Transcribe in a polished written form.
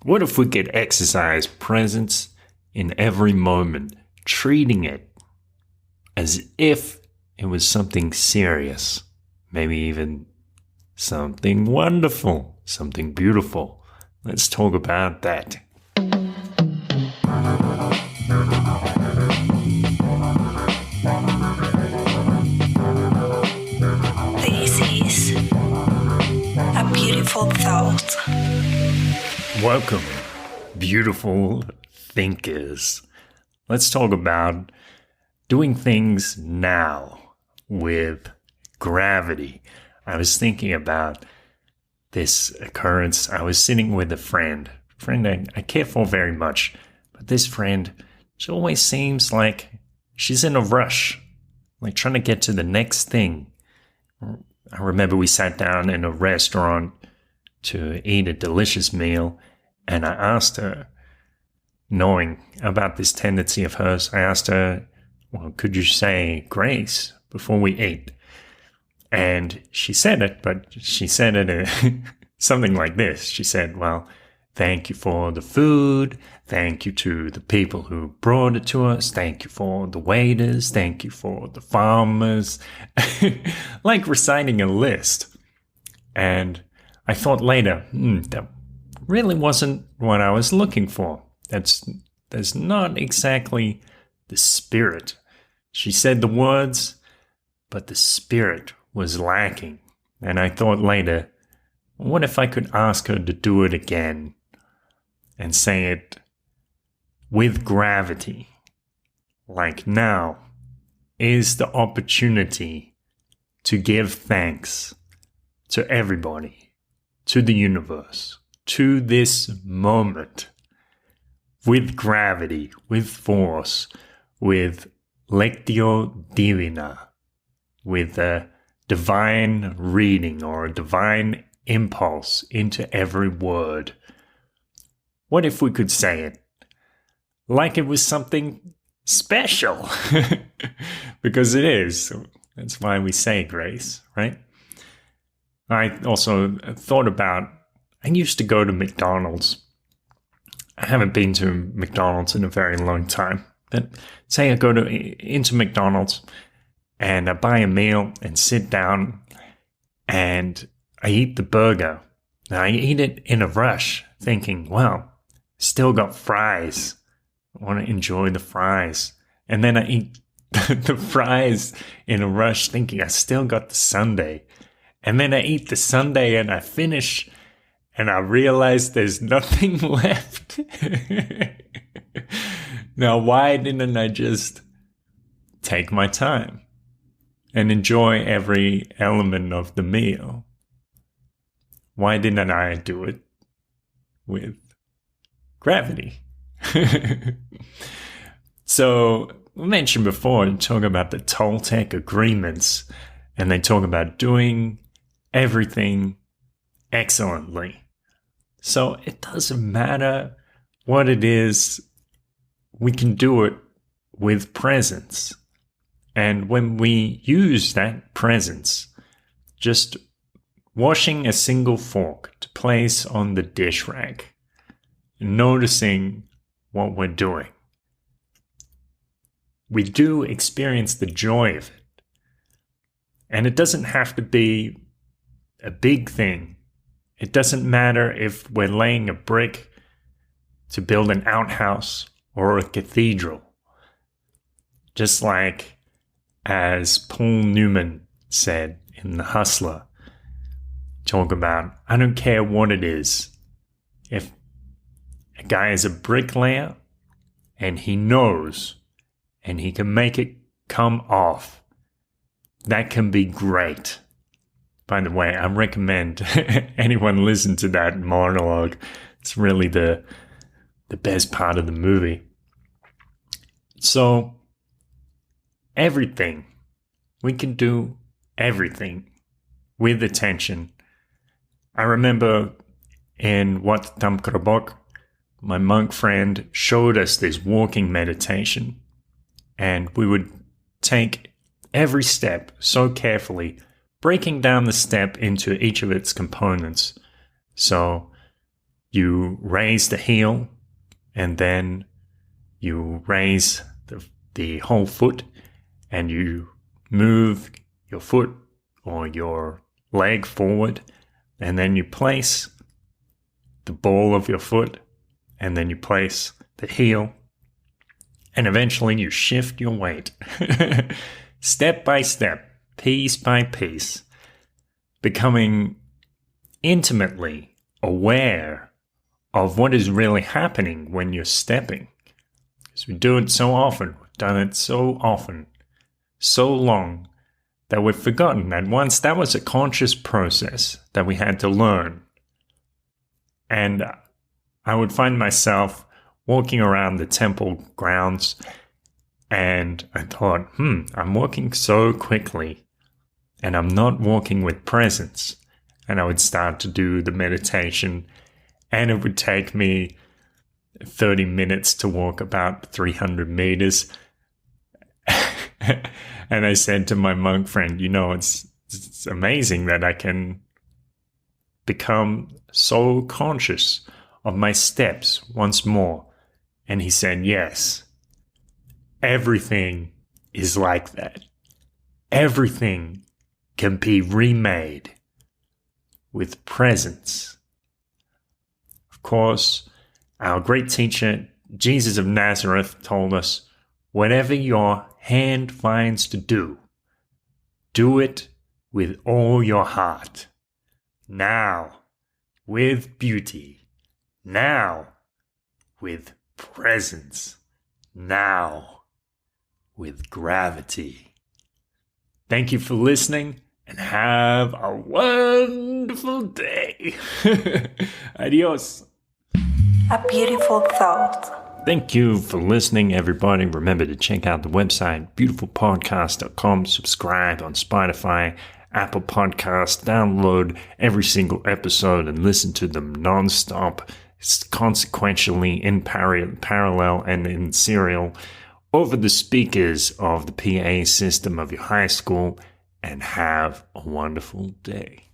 What if we could exercise presence in every moment, treating it as if it was something serious, maybe even something wonderful, something beautiful? Let's talk about that. This is a beautiful thought. Welcome, beautiful thinkers. Let's talk about doing things now with gravity. I was thinking about this occurrence. I was sitting with a friend I care for very much, but this friend, she always seems like she's in a rush, like trying to get to the next thing. I remember we sat down in a restaurant to eat a delicious meal, and I asked her, knowing about this tendency of hers, I asked her, well, could you say grace before we eat? And she said it, but she said it something like this. She said, well, thank you for the food. Thank you to the people who brought it to us. Thank you for the waiters. Thank you for the farmers. Like reciting a list. And I thought later, that really wasn't what I was looking for. That's not exactly the spirit. She said the words, but the spirit was lacking. And I thought later, what if I could ask her to do it again and say it with gravity? Like now is the opportunity to give thanks to everybody, to the universe, to this moment, with gravity, with force, with lectio divina, with a divine reading or a divine impulse into every word. What if we could say it like it was something special? Because it is. That's why we say grace, right? I also thought about, I used to go to McDonald's. I haven't been to McDonald's in a very long time. But say I go into McDonald's and I buy a meal and sit down and I eat the burger. Now I eat it in a rush, thinking, wow, still got fries. I want to enjoy the fries. And then I eat the fries in a rush, thinking I still got the sundae. And then I eat the sundae and I finish and I realize there's nothing left. Now, why didn't I just take my time and enjoy every element of the meal? Why didn't I do it with gravity? So, we mentioned before, talk about the Toltec agreements, and they talk about doing everything excellently. So, it doesn't matter what it is, we can do it with presence. And when we use that presence, just washing a single fork to place on the dish rack, noticing what we're doing, we do experience the joy of it. And it doesn't have to be a big thing. It doesn't matter if we're laying a brick to build an outhouse or a cathedral. Just like as Paul Newman said in The Hustler, talk about, I don't care what it is. If a guy is a bricklayer and he knows and he can make it come off, that can be great. By the way, I recommend anyone listen to that monologue. It's really the best part of the movie. So, everything. We can do everything with attention. I remember in Wat Tam Krabok, my monk friend showed us this walking meditation. And we would take every step so carefully, breaking down the step into each of its components. So you raise the heel, and then you raise the whole foot, and you move your foot or your leg forward, and then you place the ball of your foot, and then you place the heel, and eventually you shift your weight step by step, piece by piece, becoming intimately aware of what is really happening when you're stepping. Because we do it so often, we've done it so often, so long, that we've forgotten that once that was a conscious process that we had to learn. And I would find myself walking around the temple grounds, and I thought, I'm walking so quickly, and I'm not walking with presence. And I would start to do the meditation, and it would take me 30 minutes to walk about 300 meters. And I said to my monk friend, it's amazing that I can become so conscious of my steps once more. And he said, yes, everything is like that. Everything can be remade with presence. Of course, our great teacher, Jesus of Nazareth, told us, whatever your hand finds to do, do it with all your heart. Now, with beauty. Now, with presence. Now, with gravity. Thank you for listening, and have a wonderful day. Adios. A beautiful thought. Thank you for listening, everybody. Remember to check out the website, beautifulpodcast.com. Subscribe on Spotify, Apple Podcasts. Download every single episode and listen to them nonstop, consequentially, in parallel and in serial, over the speakers of the PA system of your high school. And have a wonderful day.